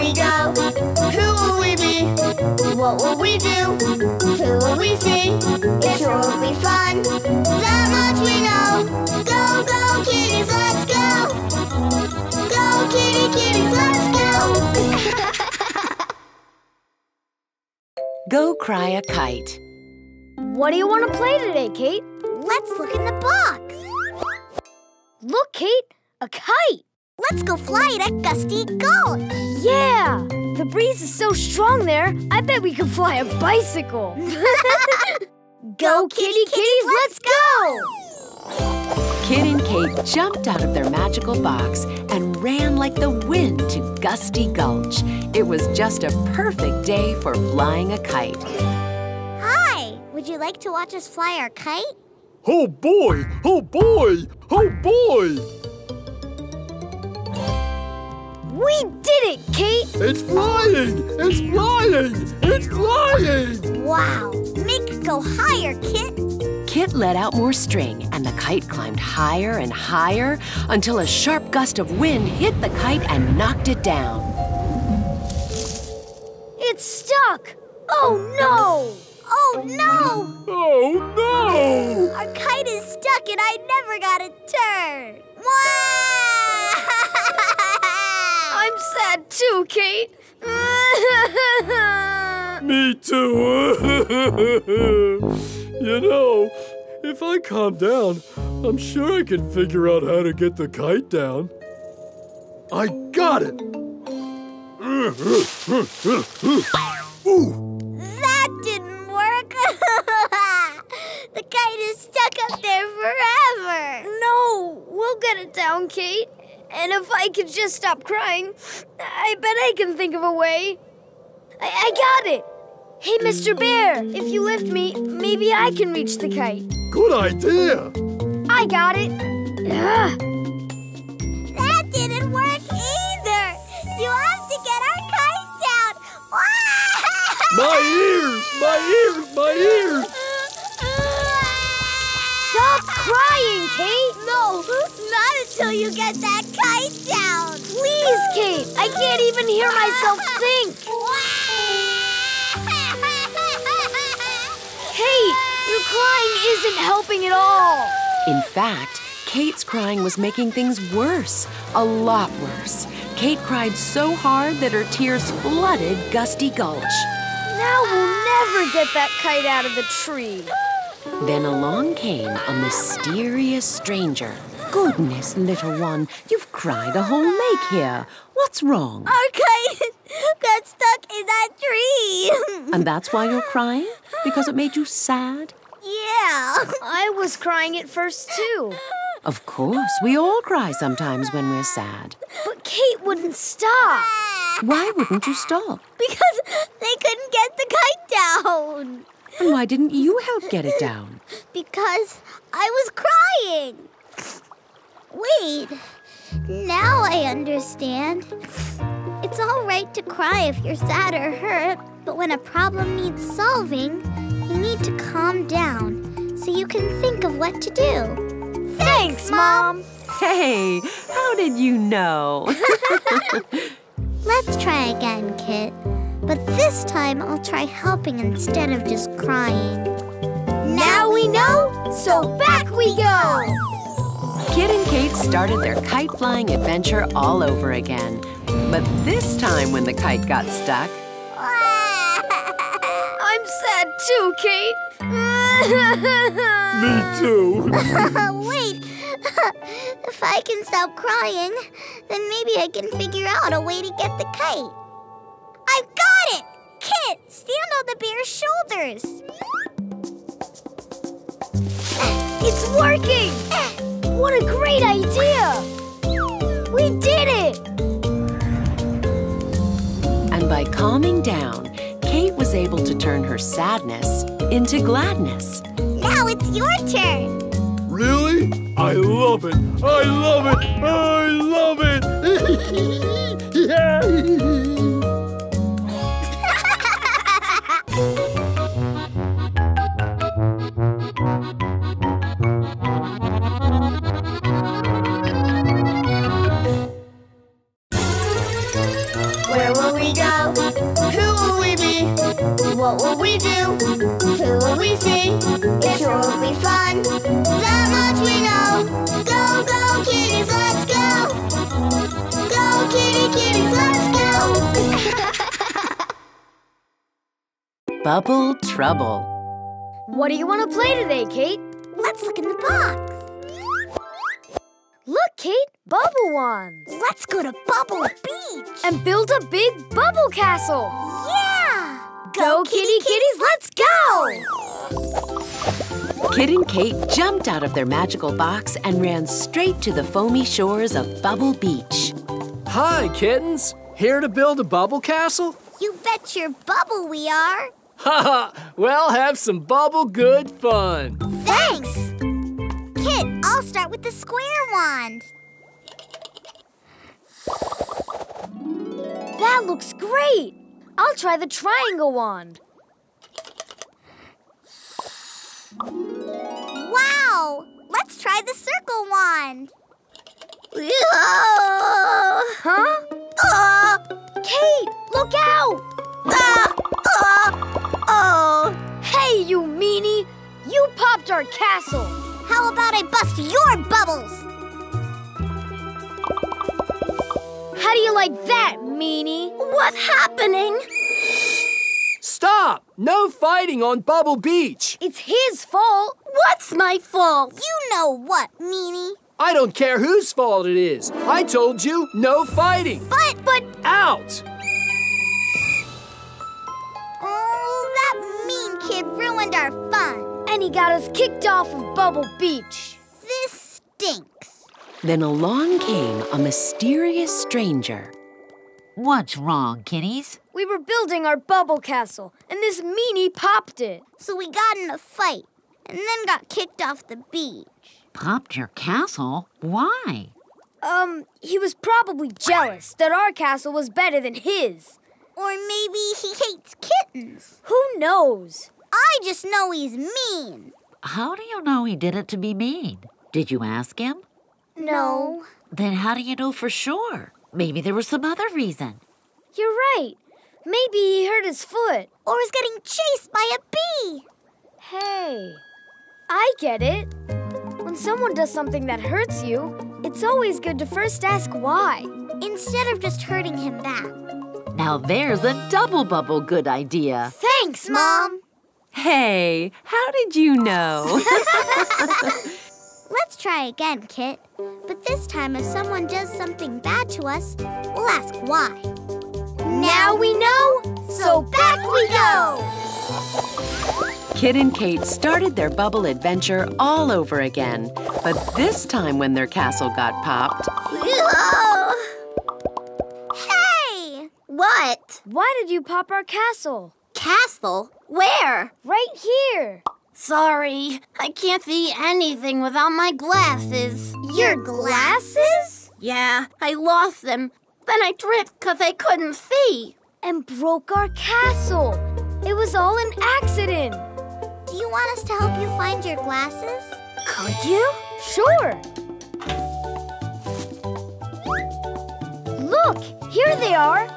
we go? Who will we be? What will we do? Who will we see? It sure will be fun. That much we know. Go, go, kitties, let's go. Go, kitties, let's go. Go cry a kite. What do you want to play today, Kate? Let's look in the box. Look, Kate, a kite. Let's go fly it at Gusty Gulch. Yeah, the breeze is so strong there, I bet we could fly a bicycle. Go, kitties, let's go! Kit and Kate jumped out of their magical box and ran like the wind to Gusty Gulch. It was just a perfect day for flying a kite. Hi, would you like to watch us fly our kite? Oh boy! Oh boy! Oh boy! We did it, Kate! It's flying! It's flying! It's flying! Wow, make it go higher, Kit. Kit let out more string, and the kite climbed higher and higher until a sharp gust of wind hit the kite and knocked it down. It's stuck! Oh, no! Oh, no! Oh no! Our kite is stuck and I never got a turn. I'm sad too, Kate. Me too! You know, if I calm down, I'm sure I can figure out how to get the kite down. I got it! Ooh! That didn't work. The kite is stuck up there forever. No, we'll get it down, Kate. And if I could just stop crying, I bet I can think of a way. I got it. Hey, Mr. Bear, if you lift me, maybe I can reach the kite. Good idea! I got it. Ugh. That didn't work either. You have to get our kite down. My ears! My ears! My ears! Stop crying, Kate. No, not until you get that kite down. Please, Kate. I can't even hear myself think. Kate, your crying isn't helping at all. In fact, Kate's crying was making things worse, a lot worse. Kate cried so hard that her tears flooded Gusty Gulch. Now we'll never get that kite out of the tree. Then along came a mysterious stranger. Goodness, little one, you've cried a whole lake here. What's wrong? Our kite got stuck in that tree. And that's why you're crying? Because it made you sad? Yeah. I was crying at first, too. Of course, we all cry sometimes when we're sad. But Kate wouldn't stop. Why wouldn't you stop? Because they couldn't get the kite down. And why didn't you help get it down? Because I was crying. Wait, now I understand. It's all right to cry if you're sad or hurt, but when a problem needs solving, you need to calm down so you can think of what to do. Thanks, Mom. Hey, how did you know? Let's try again, Kit. But this time I'll try helping instead of just crying. Now we know, so back we go! Kit and Kate started their kite-flying adventure all over again. But this time when the kite got stuck... I'm sad too, Kate. Me too! Wait, if I can stop crying, then maybe I can figure out a way to get the kite. I've got it! Kit, stand on the bear's shoulders. It's working! What a great idea! We did it! And by calming down, Kate was able to turn her sadness into gladness. Now it's your turn. Really? I love it! I love it! I love it! Yeah! Where will we we go? Who will we be? What will we do? Who will we see? It sure will be fun. That much we know. Go, go, kitties, let's go. Go, kitties, let's go. Bubble trouble. What do you want to play today, Kate? Let's look in the box. Look, Kate, bubble wands. Let's go to Bubble Beach. And build a big bubble castle. Yeah! Go, kitties, let's go! Kit and Kate jumped out of their magical box and ran straight to the foamy shores of Bubble Beach. Hi, kittens. Here to build a bubble castle? You bet your bubble we are. Haha, well, have some bubble good fun. Thanks! Kit, I'll start with the square wand. That looks great. I'll try the triangle wand. Wow! Let's try the circle wand. Huh? Kate, look out! Oh! Hey, you meanie! You popped our castle! How about I bust your bubbles? How do you like that, meanie? What's happening? Stop! No fighting on Bubble Beach. It's his fault. What's my fault? You know what, meanie? I don't care whose fault it is. I told you, no fighting. But... Out! Oh, that mean kid ruined our fun. And he got us kicked off of Bubble Beach. This stinks. Then along came a mysterious stranger. What's wrong, kitties? We were building our bubble castle, and this meanie popped it. So we got in a fight, and then got kicked off the beach. Popped your castle? Why? He was probably jealous that our castle was better than his. Or maybe he hates kittens. Who knows? I just know he's mean. How do you know he did it to be mean? Did you ask him? No. Then how do you know for sure? Maybe there was some other reason. You're right. Maybe he hurt his foot. Or is getting chased by a bee. Hey, I get it. When someone does something that hurts you, it's always good to first ask why. Instead of just hurting him back. Now there's a double bubble good idea. Thanks, Mom. Hey, how did you know? Let's try again, Kit. But this time, if someone does something bad to us, we'll ask why. Now we know, so back we go! Kit and Kate started their bubble adventure all over again. But this time when their castle got popped... Hey! What? Why did you pop our castle? Castle? Where? Right here. Sorry, I can't see anything without my glasses. Your glasses? Yeah, I lost them. Then I tripped because I couldn't see. And broke our castle. It was all an accident. Do you want us to help you find your glasses? Could you? Sure. Look, here they are.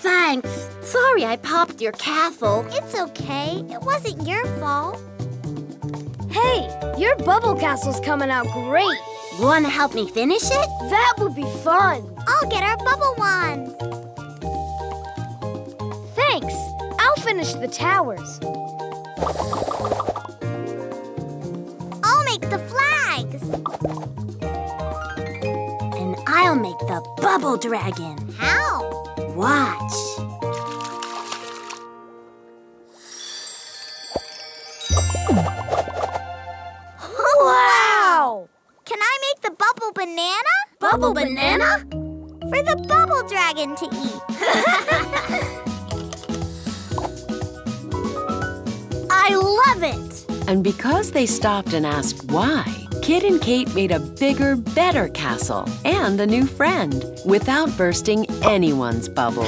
Thanks. Sorry I popped your castle. It's okay. It wasn't your fault. Hey, your bubble castle's coming out great. Want to help me finish it? That would be fun. I'll get our bubble wands. Thanks. I'll finish the towers. I'll make the flags. And I'll make the bubble dragon. How? Watch. Wow! Can I make the bubble banana? Bubble banana? For the bubble dragon to eat. I love it! And because they stopped and asked why, Kit and Kate made a bigger, better castle and a new friend without bursting anyone's bubbles.